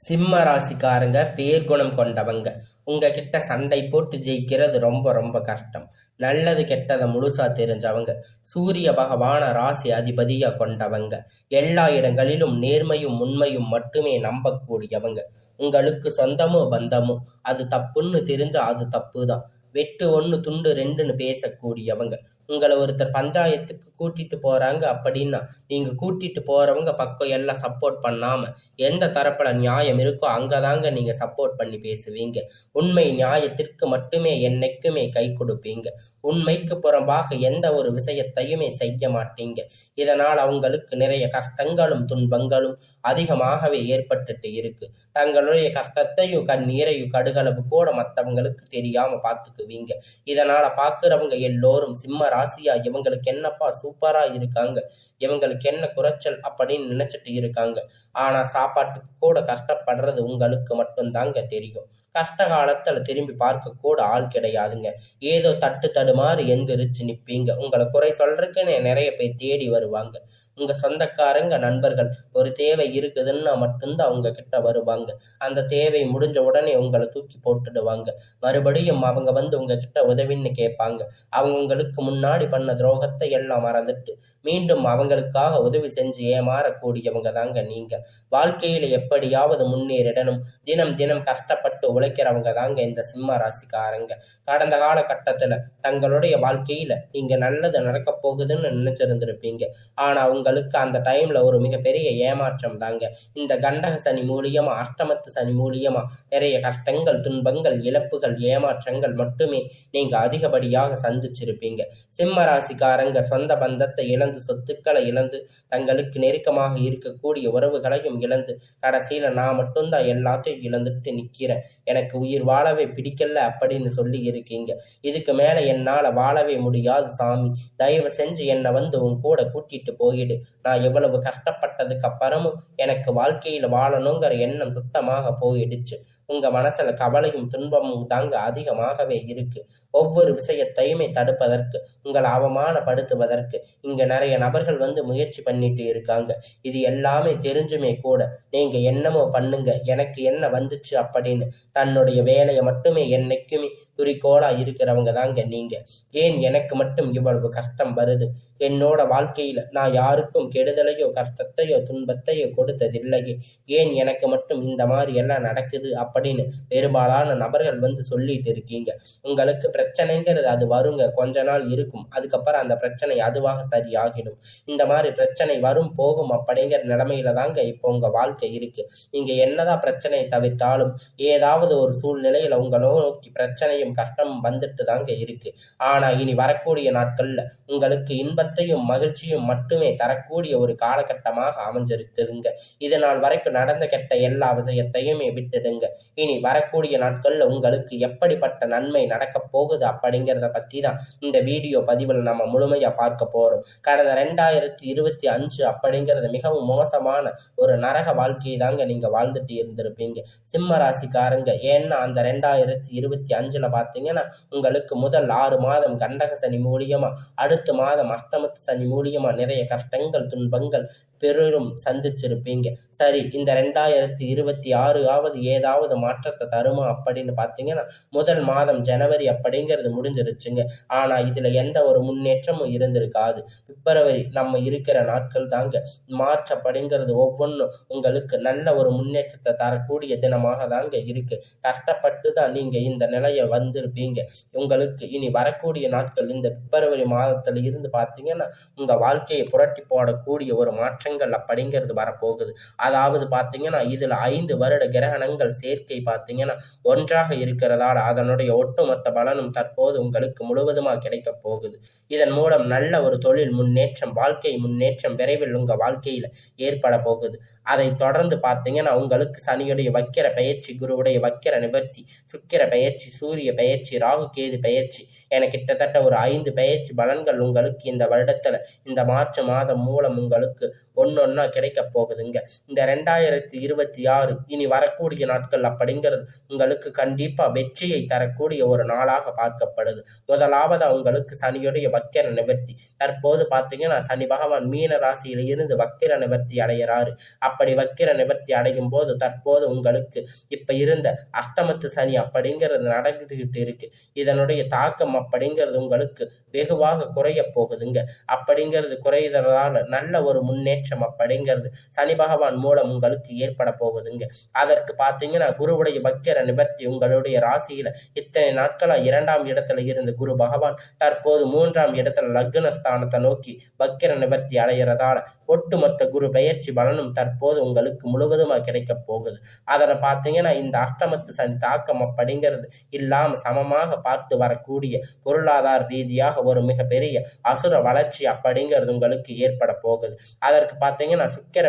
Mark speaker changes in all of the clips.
Speaker 1: சிம்ம ராசிக்காரங்க பேர்குணம் கொண்டவங்க. உங்ககிட்ட சண்டை போட்டு ஜெயிக்கிறது ரொம்ப ரொம்ப கஷ்டம். நல்லது கெட்டதை முழுசா தெரிஞ்சவங்க. சூரிய பகவான ராசி அதிபதியா கொண்டவங்க. எல்லா இடங்களிலும் நேர்மையும் உண்மையும் மட்டுமே நம்பக்கூடியவங்க. உங்களுக்கு சொந்தமோ பந்தமோ அது தப்புன்னு தெரிஞ்சா அது தப்பு தான். வெட்டு ஒன்று துண்டு ரெண்டுன்னு பேசக்கூடியவங்க. உங்களை ஒருத்தர் பஞ்சாயத்துக்கு கூட்டிட்டு போறாங்க அப்படின்னா நீங்க கூட்டிட்டு போறவங்க பக்கம் எல்லாம் சப்போர்ட் பண்ணாம எந்த தரப்புல நியாயம் இருக்கோ அங்கதாங்க நீங்க சப்போர்ட் பண்ணி பேசுவீங்க. உண்மை நியாயத்திற்கு மட்டுமே என்னைக்குமே கை கொடுப்பீங்க. உண்மைக்கு புறம்பாக எந்த ஒரு விஷயத்தையுமே செய்ய மாட்டீங்க. இதனால் அவங்களுக்கு நிறைய கஷ்டங்களும் துன்பங்களும் அதிகமாகவே ஏற்பட்டுட்டு இருக்கு. தங்களுடைய கஷ்டத்தையும் கண்ணீரையும் கடுகளவு கூட மற்றவங்களுக்கு தெரியாம பார்த்துக்குவீங்க. இதனால பாக்குறவங்க எல்லோரும் சிம்ம ராசியா இவங்களுக்கு என்னப்பா சூப்பரா இருக்காங்க, இவங்களுக்கு என்ன குறைச்சல் அப்படின்னு நினைச்சிட்டு இருக்காங்க. ஆனா சாப்பாட்டுக்கு கூட கஷ்டப்படுறது உங்களுக்கு மட்டும்தாங்க தெரியும். கஷ்ட காலத்துல திரும்பி பார்க்க கூட ஆள் கிடையாதுங்க. ஏதோ தட்டு தடுமாறு எந்திரிச்சு நிப்பீங்க. உங்களை குறை சொல்றதுக்குன்னு நிறைய பேர் தேடி வருவாங்க. உங்க சொந்தக்காரங்க நண்பர்கள் ஒரு தேவை இருக்குதுன்னா மட்டும்தான் உங்க கிட்ட வருவாங்க. அந்த தேவை முடிஞ்ச உடனே உங்களை தூக்கி போட்டுடுவாங்க. மறுபடியும் அவங்க வந்து உங்ககிட்ட உதவின்னு கேட்பாங்க. அவங்க உங்களுக்கு முன்னாடி பண்ண துரோகத்தை எல்லாம் மறந்துட்டு மீண்டும் அவங்களுக்காக உதவி செஞ்சு ஏமாறக்கூடியவங்க தாங்க நீங்க. வாழ்க்கையில எப்படியாவது முன்னேறிடணும் தினம் தினம் கஷ்டப்பட்டு உழைக்கிறவங்க தாங்க இந்த சிம்ம ராசிக்காரங்க. கடந்த காலகட்டத்துல தங்களுடைய வாழ்க்கையில நீங்க நல்லது நடக்க போகுதுன்னு நினைச்சிருந்திருப்பீங்க. ஆனா உங்களுக்கு அந்த டைம்ல ஒரு மிகப்பெரிய ஏமாற்றம் தாங்க. இந்த கண்டக சனி மூலியமா அஷ்டமத்து சனி மூலியமா நிறைய கஷ்டங்கள் துன்பங்கள் இழப்புகள் ஏமாற்றங்கள் மட்டுமே நீங்க அதிகப்படியாக சந்திச்சிருப்பீங்க. சிம்ம ராசிக்காரங்க சொந்த பந்தத்தை இழந்து சொத்துக்களை இழந்து தங்களுக்கு நெருக்கமாக இருக்கக்கூடிய உறவுகளையும் இழந்து கடைசியில நான் மட்டும்தான் எல்லாத்தையும் இழந்துட்டு நிக்கிறேன், எனக்கு உயிர் வாழவே பிடிக்கல அப்படின்னு சொல்லி இருக்கீங்க. இதுக்கு மேல என்னால வாழவே முடியாது சாமி, தயவு செஞ்சு என்னை வந்து உன் கூட கூட்டிட்டு போயிடு. நான் எவ்வளவு கஷ்டப்பட்டதுக்கு அப்புறமும் எனக்கு வாழ்க்கையில வாழணுங்கிற எண்ணம் சுத்தமாக போயிடுச்சு. உங்க மனசுல கவலையும் துன்பமும் தாங்க அதிகமாகவே இருக்கு. ஒவ்வொரு விஷயத்தையுமே தடுப்பதற்கு உங்களை அவமானப்படுத்துவதற்கு இங்க நிறைய நபர்கள் வந்து முயற்சி பண்ணிட்டு இருக்காங்க. இது எல்லாமே தெரிஞ்சுமே கூட நீங்க என்னமோ பண்ணுங்க எனக்கு என்ன வந்துச்சு அப்படின்னு தன்னுடைய வேலையை மட்டுமே என்னைக்குமே குறிக்கோளா இருக்கிறவங்க தாங்க நீங்க. ஏன் எனக்கு மட்டும் இவ்வளவு கஷ்டம் வருது, என்னோட வாழ்க்கையில நான் யாருக்கும் கெடுதலையோ கஷ்டத்தையோ துன்பத்தையோ கொடுத்ததில்லையே, ஏன் எனக்கு மட்டும் இந்த மாதிரி எல்லாம் நடக்குது அப்படின்னு பெரும்பாலான நபர்கள் வந்து சொல்லிட்டு இருக்கீங்க. உங்களுக்கு பிரச்சனைங்கிறது அது வருங்க, கொஞ்ச நாள் இருக்கும், அதுக்கப்புறம் அந்த பிரச்சனை அதுவாக சரியாகிடும். இந்த மாதிரி பிரச்சனை வரும் போகும் அப்படிங்கிற நிலைமையில தாங்க இப்போ உங்க வாழ்க்கை இருக்கு. நீங்க என்னதான் பிரச்சனையை தவிர்த்தாலும் ஏதாவது ஒரு சூழ்நிலையில உங்களை நோக்கி பிரச்சனையும் கஷ்டமும் வந்துட்டு தாங்க இருக்கு. ஆனா இனி வரக்கூடிய நாட்கள்ல உங்களுக்கு இன்பத்தையும் மகிழ்ச்சியும் மட்டுமே தரக்கூடிய ஒரு காலகட்டமாக அமைஞ்சிருக்குதுங்க. இதனால் வரைக்கும் நடந்த கெட்ட எல்லா விஷயத்தையுமே விட்டுடுங்க. இனி வரக்கூடிய நாட்கள்ல உங்களுக்கு எப்படிப்பட்ட நன்மை நடக்க போகுது அப்படிங்கிறத பத்தி தான் இந்த வீடியோ பதிவில் நம்ம முழுமையா பார்க்க போறோம். கடந்த 2025 அப்படிங்கிறது மிகவும் மோசமான ஒரு நரக வாழ்க்கையை தாங்க நீங்க வாழ்ந்துட்டு இருந்திருப்பீங்க சிம்ம ராசிக்காரங்க. ஏன்னா அந்த 2025ல பார்த்தீங்கன்னா உங்களுக்கு முதல் 6 மாதம் கண்டக சனி மூலியமா, அடுத்த மாதம் அஷ்டமத்து சனி மூலியமா நிறைய கஷ்டங்கள் துன்பங்கள் பெரும் சந்திச்சிருப்பீங்க. சரி, இந்த 2026 ஏதாவது மாற்றத்தை தருமா அப்படின்னு பார்த்தீங்கன்னா முதல் மாதம் ஜனவரி அப்படிங்கிறது முடிஞ்சிருச்சுங்க. ஆனா இதுல எந்த ஒரு முன்னேற்றமும் இருந்திருக்காது. பிப்ரவரி நம்ம இருக்கிற நாட்கள் தாங்க. மார்ச் அப்படிங்கிறது ஒவ்வொன்றும் உங்களுக்கு நல்ல ஒரு முன்னேற்றத்தை தரக்கூடிய தினமாக தாங்க இருக்கு. கஷ்டப்பட்டு தான் நீங்க இந்த நிலையை வந்திருப்பீங்க. உங்களுக்கு இனி வரக்கூடிய நாட்கள் இந்த பிப்ரவரி மாதத்துல இருந்து பார்த்தீங்கன்னா உங்க வாழ்க்கையை புரட்டி போடக்கூடிய ஒரு மாற்றங்கள் அப்படிங்கிறது வரப்போகுது. அதாவது பார்த்தீங்கன்னா இதுல 5 வருட கிரகணங்கள் சேர்க்கை பார்த்தீங்கன்னா ஒன்றாக இருக்கிறதால அதனுடைய ஒட்டுமொத்த பலனும் தற்போது உங்களுக்கு முழுவதுமாக கிடைக்க போகுது. இதன் மூலம் நல்ல ஒரு தொழில் முன்னேற்றம் வாழ்க்கை முன்னேற்றம் விரைவில் உங்க வாழ்க்கையில ஏற்பட போகுது. அதை தொடர்ந்து பார்த்தீங்கன்னா உங்களுக்கு சனியுடைய வக்கிர பயிற்சி, குருவுடைய வக்கிர நிவர்த்தி, சுக்கிர பயிற்சி, சூரிய பயிற்சி, ராகு கேது பயிற்சி என கிட்டத்தட்ட ஒரு 5 பயிற்சி பலன்கள் உங்களுக்கு இந்த வருடத்துல இந்த மார்ச் மாதம் மூலம் உங்களுக்கு ஒன்னொன்னா கிடைக்க போகுதுங்க. இந்த 2026 இனி வரக்கூடிய நாட்கள் அப்படிங்கிறது உங்களுக்கு கண்டிப்பா வெற்றியை தரக்கூடிய ஒரு நாளாக பார்க்கப்படுது. முதலாவதா உங்களுக்கு சனியுடைய வக்கிர நிவர்த்தி. தற்போது பார்த்தீங்கன்னா சனி பகவான் மீன ராசியில இருந்து வக்கிர நிவர்த்தி அடைகிறாரு. அப்படி வக்கிர நிவர்த்தி அடையும் போது தற்போது உங்களுக்கு இப்ப இருந்த அஷ்டமத்து சனி அப்படிங்கிறது நடந்துகிட்டு இருக்கு. இதனுடைய தாக்கம் அப்படிங்கிறது உங்களுக்கு வெகுவாக குறைய போகுதுங்க. அப்படிங்கிறது குறையறதால நல்ல ஒரு முன்னேற்றம் அப்படிங்கிறது சனி பகவான் மூலம் உங்களுக்கு ஏற்பட போகுதுங்க. அதற்கு பார்த்தீங்கன்னா குருவுடைய வக்கிர நிவர்த்தி உங்களுடைய ராசியில இத்தனை நாட்களா 2ஆம் இடத்துல இருந்த குரு பகவான் தற்போது 3ஆம் இடத்துல லக்ன ஸ்தானத்தை நோக்கி வக்கிர நிவர்த்தி அடைகிறதால ஒட்டுமொத்த குரு பெயர்ச்சி பலனும் தற்போது உங்களுக்கு முழுவதுமா கிடைக்க போகுது. அதில் பார்த்தீங்கன்னா இந்த அஷ்டமத்து சனி தாக்கம் அப்படிங்கிறது இல்லாம சமமாக பார்த்து வரக்கூடிய பொருளாதார ரீதியாக ஒரு மிகப்பெரிய அசுர வளர்ச்சி அப்படிங்கிறது உங்களுக்கு ஏற்பட போகுது. அதற்கு பார்த்தீங்கன்னா சுக்கிர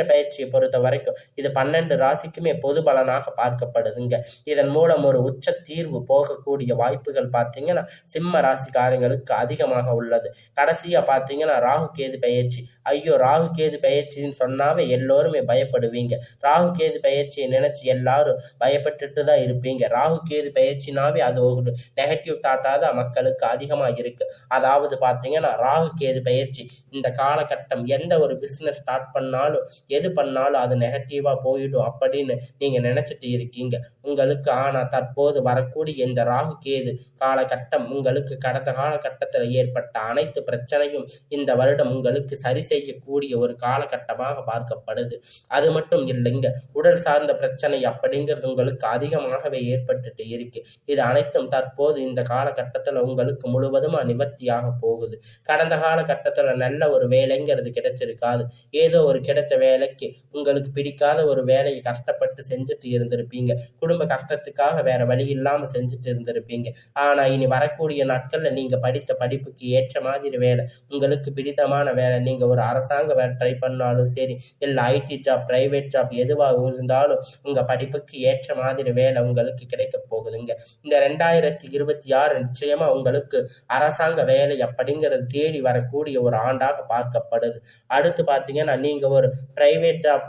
Speaker 1: பயிற்சியை பொறுத்த வரைக்கும் இது 12 ராசிக்குமே பொது பலனாக பார்க்கப்படுதுங்க. இதன் மூலம் ஒரு உச்ச தீர்வு போகக்கூடிய வாய்ப்புகள் பார்த்தீங்கன்னா சிம்ம ராசிக்காரங்களுக்கு அதிகமாக உள்ளது. கடைசியா பார்த்தீங்கன்னா ராகு கேது பயிற்சி. ஐயோ, ராகு கேது பயிற்சின்னு சொன்னாவே எல்லோருமே பயப்படுவீங்க. ராகு கேது பயிற்சியை நினைச்சு எல்லாரும் பயப்பட்டுட்டு தான் இருப்பீங்க. ராகு கேது பயிற்சினாவே அது ஒரு நெகட்டிவ் தாட்டாக தான் மக்களுக்கு அதிகமாக இருக்கு. அதாவது பார்த்தீங்கன்னா ராகு கேது பயிற்சி இந்த காலகட்டம் எந்த ஒரு பிஸ்னஸ் ஸ்டார்ட் பண்ணாலும் எது பண்ணாலும் அது நெகட்டிவா போயிடும் அப்படின்னு நீங்க நினைச்சிட்டு இருக்கீங்க உங்களுக்கு. ஆனா தற்போது வரக்கூடிய இந்த ராகு கேது காலகட்டம் உங்களுக்கு கடந்த காலகட்டத்தில் ஏற்பட்ட அனைத்து பிரச்சனையும் இந்த வருடம் உங்களுக்கு சரி செய்யக்கூடிய ஒரு காலகட்டமாக பார்க்கப்படுது. அது மட்டும் இல்லைங்க, உடல் சார்ந்த பிரச்சனை அப்படிங்கிறது உங்களுக்கு அதிகமாகவே ஏற்பட்டுட்டு இருக்கு. இது அனைத்தும் தற்போது இந்த காலகட்டத்தில் உங்களுக்கு முழுவதுமா நிவர்த்தியாக போகுது. கடந்த காலகட்டத்தில் நல்ல ஒரு வேலைங்கிறது கிடைச்சிருக்காது. ஏதோ ஒரு கிடைத்த வேலைக்கு உங்களுக்கு பிடிக்காத ஒரு வேலையை கஷ்டப்பட்டு செஞ்சுட்டு இருந்திருப்பீங்க. குடும்ப கஷ்டத்துக்காக வேற வழி இல்லாம செஞ்சுட்டு இருந்திருப்பீங்க. ஆனா இனி வரக்கூடிய நாட்கள்ல நீங்க படித்த படிப்புக்கு ஏற்ற மாதிரி வேலை, உங்களுக்கு பிடித்தமான வேலை, நீங்க ஒரு அரசாங்க வேலை ட்ரை பண்ணாலும் சரி, இல்லை ஐடி ஜாப், பிரைவேட் ஜாப் எதுவாக இருந்தாலும் உங்க படிப்புக்கு ஏற்ற மாதிரி வேலை உங்களுக்கு கிடைக்க போகுதுங்க. இந்த 2026 நிச்சயமா உங்களுக்கு அரசாங்க வேலை அப்படிங்கிறது தேடி வரக்கூடிய ஒரு ஆண்டாக பார்க்கப்படுது. அடுத்து பார்த்தீங்கன்னா நீங்க ஒரு பிரைவேட் ஜாப்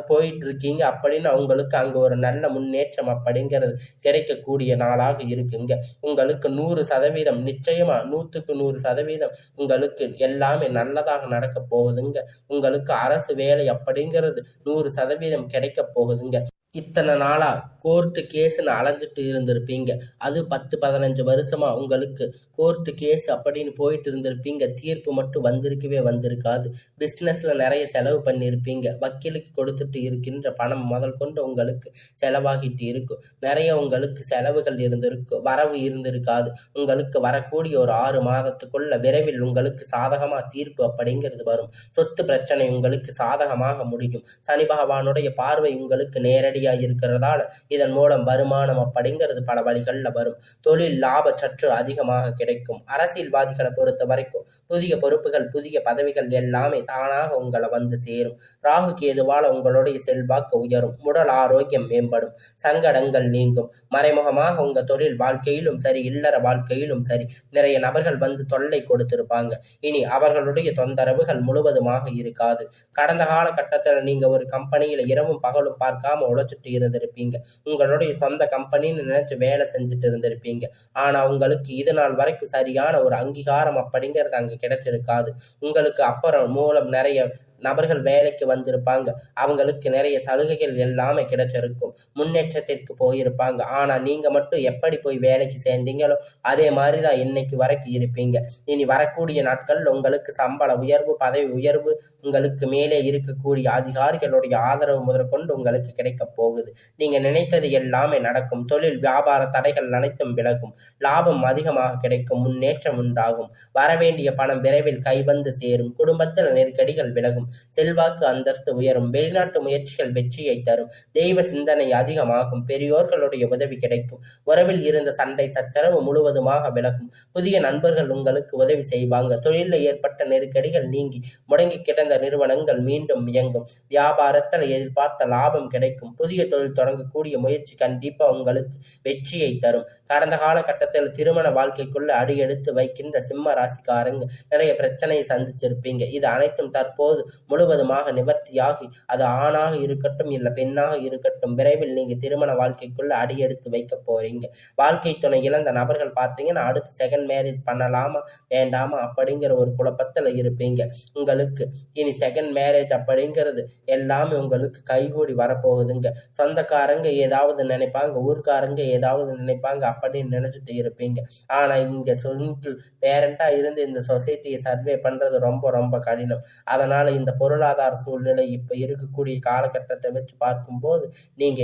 Speaker 1: போயிட்டு இருக்கீங்க அப்படின்னா உங்களுக்கு அங்க ஒரு நல்ல முன்னேற்றம் அப்படிங்கிறது கிடைக்கக்கூடிய நாளாக இருக்குங்க. உங்களுக்கு 100% நிச்சயமா 100க்கு 100% உங்களுக்கு எல்லாமே நல்லதாக நடக்க போகுதுங்க. உங்களுக்கு அரசு வேலை அப்படிங்கிறது 100% கிடைக்க போகுதுங்க. இத்தனை நாளா கோர்ட்டு கேஸுன்னு அலைஞ்சிட்டு இருந்திருப்பீங்க. அது 10-15 வருஷமா உங்களுக்கு கோர்ட்டு கேஸ் அப்படின்னு போயிட்டு இருந்திருப்பீங்க. தீர்ப்பு மட்டும் வந்திருக்காது. பிஸ்னஸ்ல நிறைய செலவு பண்ணியிருப்பீங்க. வக்கீலுக்கு கொடுத்துட்டு இருக்கின்ற பணம் முதல் கொண்டு உங்களுக்கு செலவாகிட்டு இருக்கும். நிறைய உங்களுக்கு செலவுகள் இருந்திருக்கும், வரவு இருந்திருக்காது. உங்களுக்கு வரக்கூடிய ஒரு 6 மாதத்துக்குள்ள விரைவில் உங்களுக்கு சாதகமா தீர்ப்பு அப்படிங்கிறது வரும். சொத்து பிரச்சனை உங்களுக்கு சாதகமாக முடியும். சனி பகவானுடைய பார்வை உங்களுக்கு நேரடியாக இருக்கிறதால இதன் மூலம் வருமானம் அப்படிங்கிறது பல வழிகள்ல வரும். தொழில் லாப சற்று அதிகமாக கிடைக்கும். அரசியல்வாதிகளை பொறுத்த வரைக்கும் புதிய பொறுப்புகள், புதிய பதவிகள் எல்லாமே தானாக உங்களை வந்து சேரும். ராகு கேதுவால உங்களுடைய செல்வாக்கு உயரும். உடல் ஆரோக்கியம் மேம்படும். சங்கடங்கள் நீங்கும். மறைமுகமாக உங்க தொழில் வாழ்க்கையிலும் சரி, இல்லற வாழ்க்கையிலும் சரி, நிறைய நபர்கள் வந்து தொல்லை கொடுத்திருப்பாங்க. இனி அவர்களுடைய தொந்தரவுகள் முழுவதுமாக இருக்காது. கடந்த காலகட்டத்தில் நீங்க ஒரு கம்பெனியில இரவும் பகலும் பார்க்காம உழைச்சிட்டு இருந்திருப்பீங்க. உங்களுடைய சொந்த கம்பெனின்னு நினைச்சு வேலை செஞ்சுட்டு இருந்திருப்பீங்க. ஆனா உங்களுக்கு இது நாள் வரைக்கும் சரியான ஒரு அங்கீகாரம் அப்படிங்கிறது அங்க கிடைச்சிருக்காது. உங்களுக்கு அப்புறம் மூலம் நிறைய நபர்கள் வேலைக்கு வந்திருப்பாங்க. அவங்களுக்கு நிறைய சலுகைகள் எல்லாமே கிடைச்சிருக்கும். முன்னேற்றத்திற்கு போயிருப்பாங்க. ஆனா நீங்க மட்டும் எப்படி போய் வேலைக்கு சேர்ந்தீங்களோ அதே மாதிரிதான் இன்னைக்கு வரைக்கும் இருப்பீங்க. இனி வரக்கூடிய நாட்கள் உங்களுக்கு சம்பள உயர்வு, பதவி உயர்வு, உங்களுக்கு மேலே இருக்கக்கூடிய அதிகாரிகளுடைய ஆதரவு முதற்கொண்டு உங்களுக்கு கிடைக்க போகுது. நீங்க நினைத்தது எல்லாமே நடக்கும். தொழில் வியாபார தடைகள் அனைத்தும் விலகும். லாபம் அதிகமாக கிடைக்கும். முன்னேற்றம் உண்டாகும். வரவேண்டிய பணம் விரைவில் கைவந்து சேரும். குடும்பத்தில் நெருக்கடிகள் விலகும். செல்வாக்கு அந்தஸ்து உயரும். வெளிநாட்டு முயற்சிகள் வெற்றியை தரும். தெய்வ சிந்தனை அதிகமாகும். பெரியோர்களுடைய உதவி கிடைக்கும். உறவில் இருந்த சண்டை சச்சரவு முழுவதுமாக விலகும். புதிய நண்பர்கள் உங்களுக்கு உதவி செய்வாங்க. தொழிலில் ஏற்பட்ட நெருக்கடிகள் நீங்கி முடங்கி கிடந்த நிறுவனங்கள் மீண்டும் இயங்கும். வியாபாரத்தில் எதிர்பார்த்த லாபம் கிடைக்கும். புதிய தொழில் தொடங்கக்கூடிய முயற்சி கண்டிப்பா உங்களுக்கு வெற்றியை தரும். கடந்த காலகட்டத்தில் திருமண வாழ்க்கைக்குள்ள அடியெடுத்து வைக்கின்ற சிம்ம ராசிக்காரங்க நிறைய பிரச்சனையை சந்திச்சிருப்பீங்க. இது அனைத்தும் தற்போது முழுவதுமாக நிவர்த்தியாகி அது ஆணாக இருக்கட்டும் இல்லை பெண்ணாக இருக்கட்டும் விரைவில் நீங்க திருமண வாழ்க்கைக்குள்ள அடியெடுத்து வைக்க போறீங்க. வாழ்க்கை துணை இழந்த நபர்கள் பார்த்தீங்கன்னா அடுத்து செகண்ட் மேரேஜ் பண்ணலாமா வேண்டாமா அப்படிங்கிற ஒரு குழப்பத்தில் இருப்பீங்க. உங்களுக்கு இனி செகண்ட் மேரேஜ் அப்படிங்கிறது எல்லாமே உங்களுக்கு கைகூடி வரப்போகுதுங்க. சொந்தக்காரங்க ஏதாவது நினைப்பாங்க, ஊர்க்காரங்க ஏதாவது நினைப்பாங்க அப்படின்னு நினைச்சிட்டு இருப்பீங்க. ஆனா இங்க சிங்கிள் பேரண்டா இருந்து இந்த சொசைட்டியை சர்வே பண்றது ரொம்ப ரொம்ப கடினம். அதனால இந்த பொருளாதார சூழ்நிலை இப்ப இருக்கக்கூடிய காலகட்டத்தை வச்சு பார்க்கும்போது நீங்க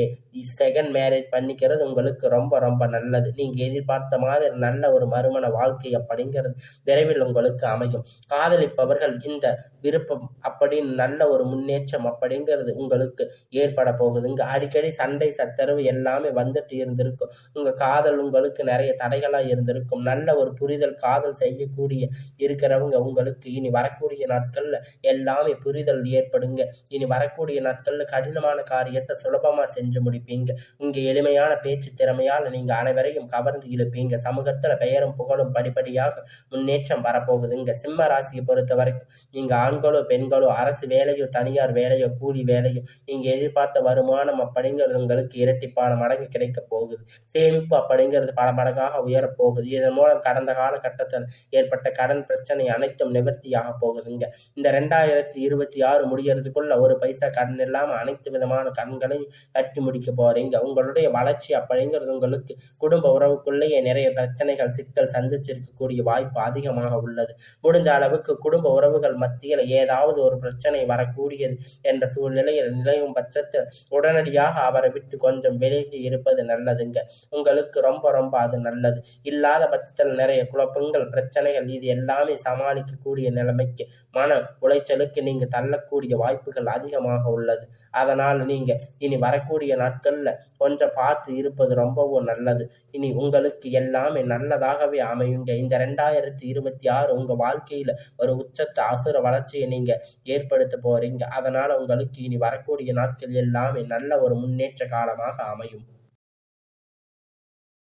Speaker 1: செகண்ட் மேரேஜ் பண்ணிக்கிறது உங்களுக்கு ரொம்ப ரொம்ப நல்லது. நீங்க எதிர்பார்த்த மாதிரி நல்ல ஒரு மறுமண வாழ்க்கை அப்படிங்கிறது விரைவில் உங்களுக்கு அமையும். காதலிப்பவர்கள் இந்த விருப்பம் அப்படின்னு நல்ல ஒரு முன்னேற்றம் அப்படிங்கிறது உங்களுக்கு ஏற்பட போகுதுங்க. அடிக்கடி சண்டை சச்சரவு எல்லாமே வந்துட்டு இருந்திருக்கும். உங்க காதல் உங்களுக்கு நிறைய தடைகளா இருந்திருக்கும். நல்ல ஒரு புரிதல் காதல் செய்யக்கூடிய இருக்கிறவங்க உங்களுக்கு இனி வரக்கூடிய நாட்கள்ல எல்லாமே புரிதல் ஏற்படுங்க. இனி வரக்கூடிய நாட்கள்ல கடினமான காரியத்தை சுலபமா செஞ்சு முடிப்பீங்க. இங்க எளிமையான பேச்சு திறமையால நீங்க அனைவரையும் கவர்ந்து இழுப்பீங்க. சமூகத்துல பெயரும் புகழும் படிப்படியாக முன்னேற்றம் வரப்போகுதுங்க. சிம்ம ராசியை பொறுத்த வரைக்கும் நீங்க ஆண்களோ பெண்களோ அரசு வேலையோ தனியார் வேலையோ கூலி வேலையோ நீங்க எதிர்பார்த்த வருமானம் அப்படிங்கிறது உங்களுக்கு இரட்டிப்பான மடங்கு கிடைக்க போகுது. சேமிப்பு அப்படிங்கிறது பல மடங்காக உயரப்போகுது. இதன் மூலம் கடந்த காலகட்டத்தில் ஏற்பட்ட கடன் பிரச்சனை அனைத்தும் நிவர்த்தியாக போகுதுங்க. இந்த 2026 முடியறதுக்குள்ள ஒரு பைசா கடன் இல்லாம அனைத்து விதமான கடன்களையும் கட்டி முடிக்க போறீங்க. உங்களுடைய வளர்ச்சி அப்படிங்கிறது உங்களுக்கு குடும்ப உறவுக்குள்ளேயே நிறைய பிரச்சனைகள் சிக்கல் சந்திச்சிருக்கக்கூடிய வாய்ப்பு அதிகமாக உள்ளது. முடிஞ்ச அளவுக்கு குடும்ப உறவுகள் மத்தியில் ஏதாவது ஒரு பிரச்சனை வரக்கூடியது என்ற சூழ்நிலையில் நிலையும் பட்சத்தில் உடனடியாக அவரை விட்டு கொஞ்சம் விலகி இருப்பது நல்லதுங்க. உங்களுக்கு ரொம்ப ரொம்ப அது நல்லது. இல்லாத பட்சத்தில் நிறைய குழப்பங்கள் பிரச்சனைகள் இது எல்லாமே சமாளிக்கக்கூடிய நிலைமைக்கு மன உளைச்சலுக்கு நீங்க தள்ளக்கூடிய வாய்ப்புகள் அதிகமாக உள்ளது. அதனால் நீங்க இனி வரக்கூடிய நாட்கள்ல கொஞ்சம் பார்த்து இருப்பது ரொம்பவும் நல்லது. இனி உங்களுக்கு எல்லாமே நல்லதாகவே அமையுங்க. இந்த 2026 உங்க வாழ்க்கையில ஒரு உச்சத்தை அசுர வளர்ச்சியை நீங்க ஏற்படுத்த போறீங்க. அதனால உங்களுக்கு இனி வரக்கூடிய நாட்கள் எல்லாமே நல்ல ஒரு முன்னேற்ற காலமாக அமையும்.